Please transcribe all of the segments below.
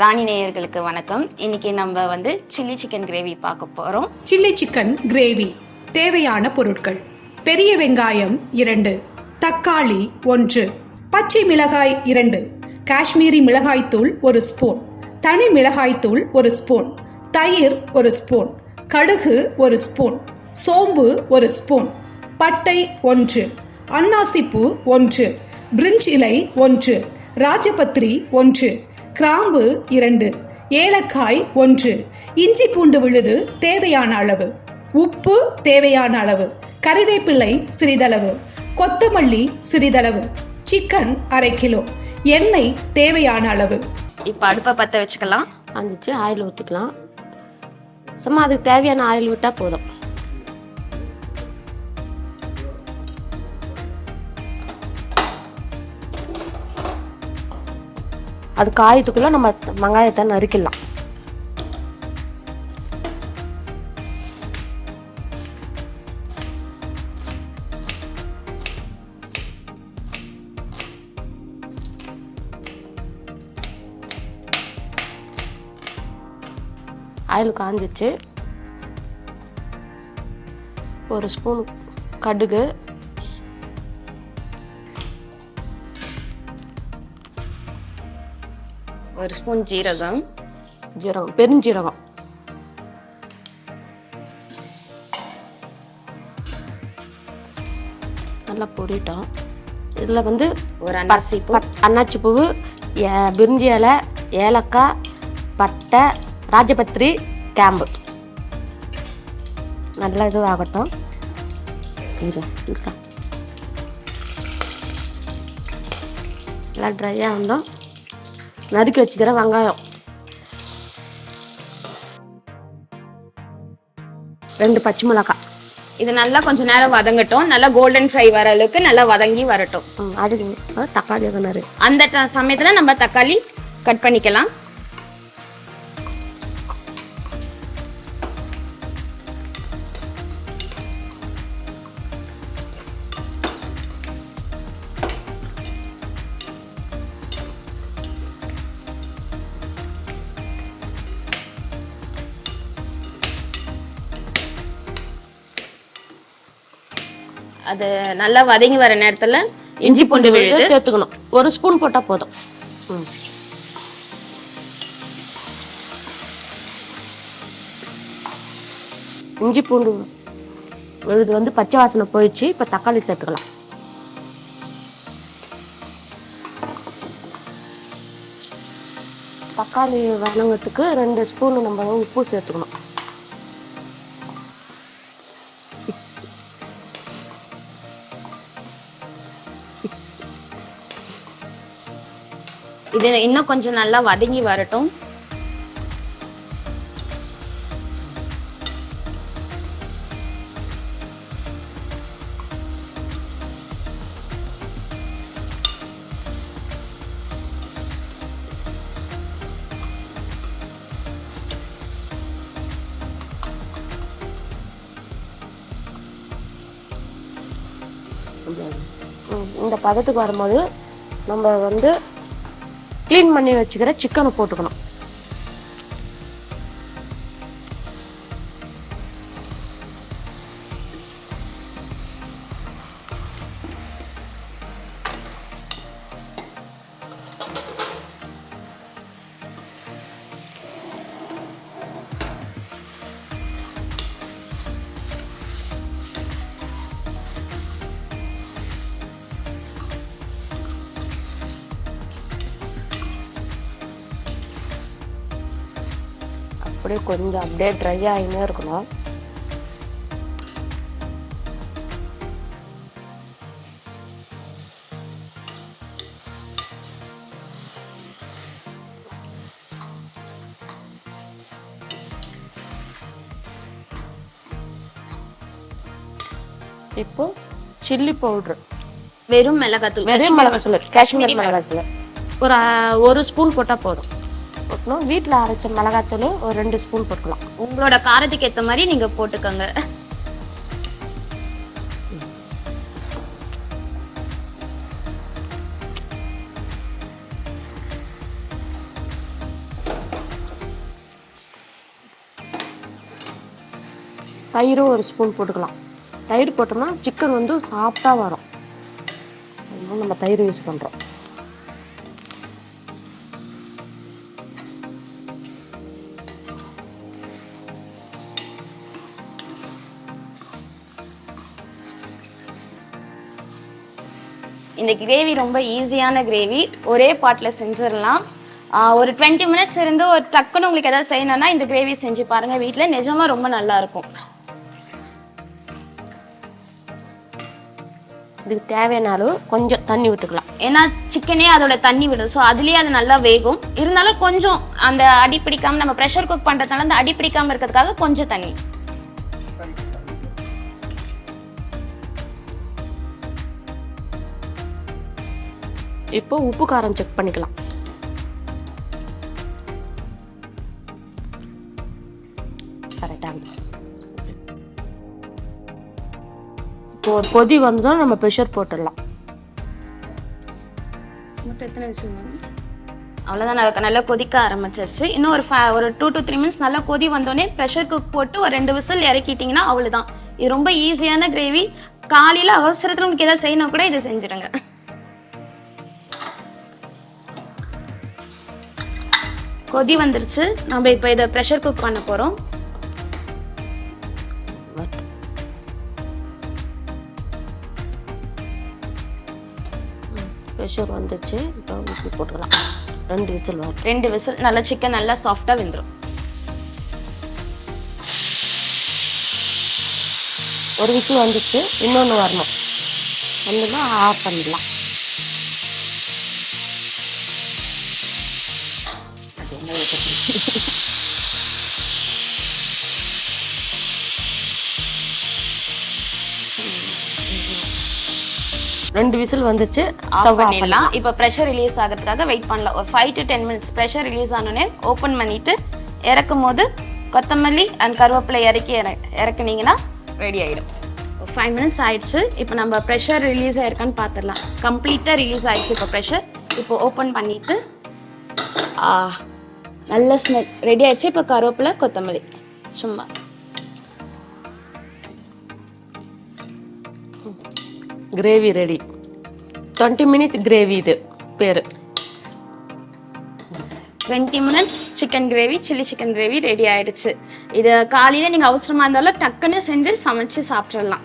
ராணி நேயர்களுக்கு வணக்கம். இன்னைக்கு நம்ம சில்லி சிக்கன் கிரேவி பார்க்க போகிறோம். சில்லி சிக்கன் கிரேவி தேவையான பொருட்கள்: பெரிய வெங்காயம் 2, தக்காளி 1, பச்சை மிளகாய் 2, காஷ்மீரி மிளகாய்த்தூள் 1 ஸ்பூன், தனி மிளகாய்த்தூள் 1 ஸ்பூன், தயிர் 1 ஸ்பூன், கடுகு 1 ஸ்பூன், சோம்பு 1 ஸ்பூன், பட்டை 1, அன்னாசிப்பூ 1, பிரிஞ்ச் இலை 1, ராஜபத்திரி 1, கிராம்பு 2, ஏலக்காய் 1, இஞ்சி பூண்டு விழுது தேவையான அளவு, உப்பு தேவையான அளவு, கறிவேப்பிலை சிறிதளவு, கொத்தமல்லி சிறிதளவு, சிக்கன் 1/2 கிலோ, எண்ணெய் தேவையான அளவு. இப்போ அடுப்பை பற்ற வச்சுக்கலாம். வந்துச்சு ஆயில் ஊற்றிக்கலாம். சும்மா அதுக்கு தேவையான ஆயில் விட்டால் போதும். அது காயத்துக்குள்ள நம்ம வெங்காயத்தை நறுக்கிடலாம். ஆயில் காஞ்சிச்சு. 1 ஸ்பூன் கடுகு, 1 ஸ்பூன் ஜீரகம், பெருஞ்சீரகம், நல்லா பொரிட்டோம். இதில் ஒரு அன்னாச்சி பூவு, பிரிஞ்சி இலை, ஏலக்காய், பட்டை, ராஜபத்திரி, கிராம்பு நல்லா இதுவாகட்டும். நல்லா ட்ரையாக வந்தோம். நறுக்கி வச்சுக்கிற வெங்காயம் 2 பச்சை மிளகாய். இது நல்லா கொஞ்சம் நேரம் வதங்கட்டும். நல்லா கோல்டன் ஃப்ரை வர அளவுக்கு நல்லா வதங்கி வரட்டும். அதுக்கு தக்காளி எதுனாரு அந்த சமயத்தில் நம்ம தக்காளி கட் பண்ணிக்கலாம். அது நல்லா வதங்கி வர நேரத்துல இஞ்சி பூண்டு விழுது சேர்த்துக்கணும். 1 ஸ்பூன் போட்டா போதும். இஞ்சி பூண்டு விழுது பச்சை வாசனை போயிடுச்சு. இப்ப தக்காளி சேர்த்துக்கலாம். தக்காளி வதங்கிறதுக்கு 2 ஸ்பூன் நம்ம உப்பு சேர்த்துக்கணும். இது இன்னும் கொஞ்சம் நல்லா வதங்கி வரட்டும். இந்த பதத்துக்கு வரும்போது நம்ம க்ளீன் பண்ணி வச்சுக்கிற சிக்கனை போட்டுக்கணும். கொஞ்சம் ட்ரை ஆகினே இருக்கணும். இப்போ சில்லி பவுடர், வெறும் மிளகாத்தூள், காஷ்மீரி மிளகாத்தூள் 1 ஸ்பூன் போட்டா போதும். வீட்டில் அரைச்ச மிளகாத்தூள் ஒரு 2 ஸ்பூன் போட்டுக்கலாம். உங்களோட காரத்துக்கு ஏற்ற மாதிரி நீங்க போட்டுக்கோங்க. தயிரும் ஒரு ஸ்பூன் போட்டுக்கலாம். தயிர் போட்டோம்னா சிக்கன் வந்து சாஃப்டாக வரும். அதனால நம்ம தயிர் யூஸ் பண்ணுறோம். இந்த கிரேவி ரொம்ப ஈஸியான கிரேவி, ஒரே பாட்டில் செஞ்சிடலாம். ஒரு 20 மினிட்ஸ் இருந்து ஒரு டக்குன்னு உங்களுக்கு எதாவது செய்யணும்னா இந்த கிரேவி செஞ்சு பாருங்க வீட்டில், நிஜமாக ரொம்ப நல்லா இருக்கும். இதுக்கு தேவையான அளவு கொஞ்சம் தண்ணி விட்டுக்கலாம். ஏன்னா சிக்கனே அதோட தண்ணி விடும், ஸோ அதுலேயே அது நல்லா வேகும். இருந்தாலும் கொஞ்சம் அந்த அடி பிடிக்காமல், நம்ம ப்ரெஷர் குக் பண்ணுறதுனால அந்த அடி பிடிக்காமல் இருக்கிறதுக்காக கொஞ்சம் தண்ணி. இப்போ உப்பு காரம் செக் பண்ணிக்கலாம். கரெக்டாக இப்போ ஒரு கொதி வந்ததும் நம்ம ப்ரெஷர் போட்டுடலாம். எத்தனை விசில்? அவ்வளோதான், நல்லா கொதிக்க ஆரம்பிச்சிருச்சு. இன்னும் ஒரு 2 to 3 மினிட்ஸ் நல்லா கொதி வந்தோடனே ப்ரெஷர் குக் போட்டு ஒரு 2 விசில் இறக்கிட்டிங்கன்னா அவ்வளோதான். இது ரொம்ப ஈஸியான கிரேவி. காலையில் அவசரத்தில் உங்களுக்கு எதாவது செய்யணும் கூட இதை செஞ்சுடுங்க. கொதி வந்துருச்சு, நம்ம இப்போ இதை ப்ரெஷர் குக் பண்ண போகிறோம். ப்ரெஷர் வந்துச்சு, இப்போ விசில் போட்டுக்கலாம். 2 விசில் வரும். 2 விசில் நல்லா சிக்கன் நல்லா சாஃப்டாக வெந்துடும். ஒரு விசில் வந்துச்சு, இன்னொன்று வரணும். வந்துன்னா ஆஃப் பண்ணிடலாம். 2 விசில் வந்துச்சு, ஆஃப் பண்ணிடலாம். இப்போ ப்ரெஷர் ரிலீஸ் ஆகிறதுக்காக வெயிட் பண்ணலாம். ஒரு 5 to 10 மினிட்ஸ் ப்ரெஷர் ரிலீஸ் ஆனோடனே ஓப்பன் பண்ணிட்டு இறக்கும் போது கொத்தமல்லி அண்ட் கருவேப்பிலை இறக்குனீங்கன்னா ரெடி ஆகிடும். 5 மினிட்ஸ் ஆயிடுச்சு. இப்போ நம்ம ப்ரெஷர் ரிலீஸ் ஆயிருக்கான்னு பார்த்துடலாம். கம்ப்ளீட்டாக ரிலீஸ் ஆயிடுச்சு இப்போ ப்ரெஷர். இப்போ ஓப்பன் பண்ணிட்டு நல்ல ஸ்மெல் ரெடி ஆயிடுச்சு. இப்போ கருவேப்பிலை கொத்தமல்லி சும்மா கிரேவி ரெடி. 20 மினிட்ஸ் கிரேவி, இது பேர். 20 minutes chicken gravy, chilli chicken gravy ready ஆயிடுச்சு. இது காலையில் நீங்கள் அவசரமாக இருந்தாலும் டக்குன்னு செஞ்சு சமைச்சு சாப்பிட்றலாம்.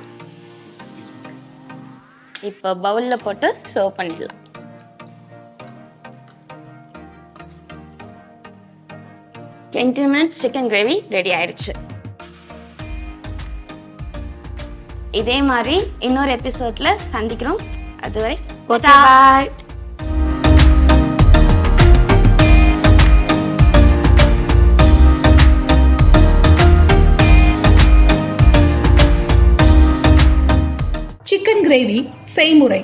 இப்போ பவுலில் போட்டு சர்வ் பண்ணிடலாம். Twenty minutes chicken gravy ready ஆயிடுச்சு. இதே மாதிரி இன்னொரு எபிசோட்ல சந்திக்கிறோம். அதுவரை பாய். சிக்கன் கிரேவி செய்முறை: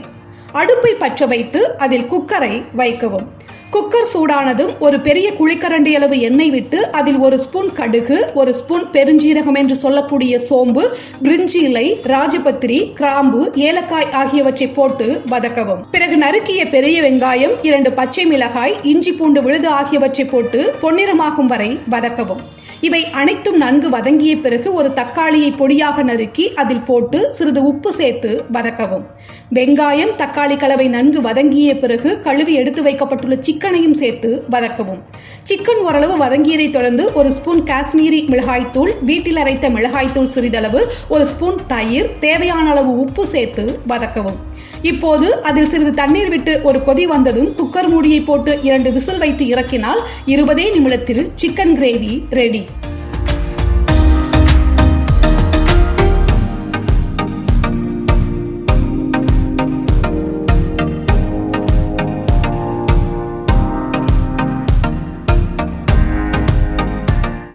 அடுப்பை பற்ற வைத்து அதில் குக்கரை வைக்கவும். குக்கர் சூடானதும் ஒரு பெரிய குழிக்கரண்டி அளவு எண்ணெய் விட்டு அதில் 1 ஸ்பூன் கடுகு, 1 ஸ்பூன் பெருஞ்சீரகம் என்று சொல்லக்கூடிய சோம்பு, பிரிஞ்சி இலை, ராஜபத்திரி, கிராம்பு, ஏலக்காய் ஆகியவற்றை போட்டு வதக்கவும். பிறகு நறுக்கிய பெரிய வெங்காயம், 2 பச்சை மிளகாய், இஞ்சி பூண்டு விழுது ஆகியவற்றை போட்டு பொன்னிறமாகும் வரை வதக்கவும். இவை அனைத்தும் நன்கு வதங்கிய பிறகு ஒரு தக்காளியை பொடியாக நறுக்கி அதில் போட்டு சிறிது உப்பு சேர்த்து வதக்கவும். வெங்காயம் தக்காளி கலவை நன்கு வதங்கிய பிறகு கழுவி எடுத்து வைக்கப்பட்டுள்ள சிக்கனையும் சேர்த்து வதக்கவும். சிக்கன் ஓரளவு வதங்கியதை தொடர்ந்து 1 ஸ்பூன் காஷ்மீரி மிளகாய்த்தூள், வீட்டில் அரைத்த மிளகாய்த்தூள் சிறிதளவு, 1 ஸ்பூன் தயிர், தேவையான அளவு உப்பு சேர்த்து வதக்கவும். இப்போது அதில் சிறிது தண்ணீர் விட்டு ஒரு கொதி வந்ததும் குக்கர் மூடியை போட்டு 2 விசில் வைத்து இறக்கினால் 20 நிமிடத்தில் சிக்கன் கிரேவி ரெடி.